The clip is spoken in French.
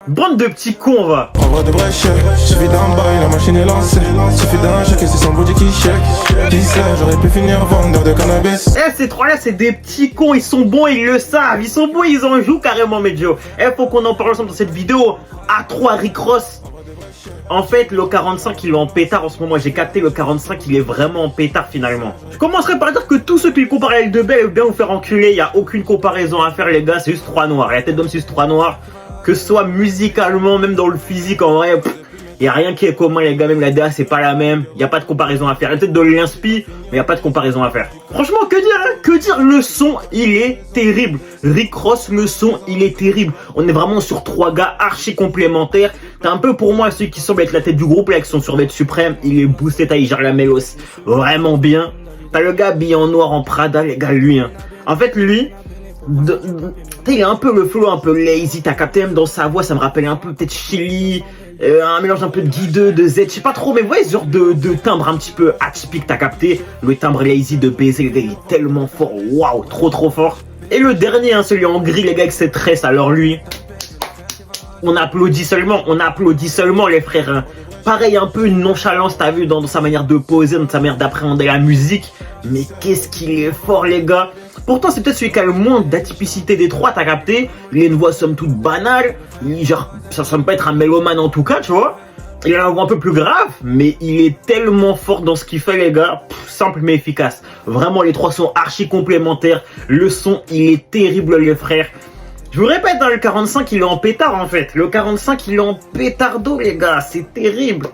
Bande de petits cons, va. En vrai de vrai chèque, suffit d'un bail, la machine est lancée. Suffit d'un chèque et c'est son body qui chèque. Qui sait, j'aurais pu finir vendeur de cannabis. Ces trois-là, c'est des petits cons, ils sont bons, ils le savent. Ils sont bons, ils en jouent carrément, Medjo. Faut qu'on en parle ensemble dans cette vidéo. A3 Rick Ross. En fait, le 45, il est en pétard en ce moment. J'ai capté le 45, il est vraiment en pétard finalement. Je commencerai par dire que tous ceux qui le comparent à L2B, bien vous faire enculer. Il n'y a aucune comparaison à faire, les gars. C'est juste 3 noirs. La tête d'homme, c'est juste 3 noirs. Que ce soit musicalement, même dans le physique, en vrai, il n'y a rien qui est commun, les gars. Même la DA, c'est pas la même. Il n'y a pas de comparaison à faire. Il y a peut-être de l'inspi, mais il n'y a pas de comparaison à faire. Franchement, que dire, hein? Que dire? Le son, il est terrible. Rick Ross, le son, il est terrible. On est vraiment sur 3 gars archi complémentaires. T'as un peu pour moi celui qui semble être la tête du groupe, là, avec son survêt suprême. Il est boosté, il gère la mélos vraiment bien. T'as le gars habillé en noir, en Prada, les gars, lui, hein. En fait, lui, il a un peu le flow un peu lazy, t'as capté même dans sa voix, ça me rappelle un peu peut-être Chili, un mélange un peu de Guy 2, de Z, je sais pas trop, mais vous voyez ce genre de timbre un petit peu atypique, t'as capté, le timbre lazy de baiser, les gars, il est tellement fort, waouh, trop fort. Et le dernier, hein, celui en gris, les gars, avec ses tresses, alors lui, on applaudit seulement les frères, hein. Pareil, un peu une nonchalance, t'as vu, dans sa manière de poser, dans sa manière d'appréhender la musique. Mais qu'est-ce qu'il est fort, les gars. Pourtant, c'est peut-être celui qui a le moins d'atypicité des trois, t'as capté. Il a une voix somme toute banale. Genre, ça semble pas être un mélomane en tout cas, tu vois. Il a une voix un peu plus grave, mais il est tellement fort dans ce qu'il fait, les gars. Simple mais efficace. Vraiment, les trois sont archi complémentaires. Le son, il est terrible, les frères. Je vous répète, hein, le 45, il est en pétard, en fait. Le 45, il est en pétardo, les gars. C'est terrible.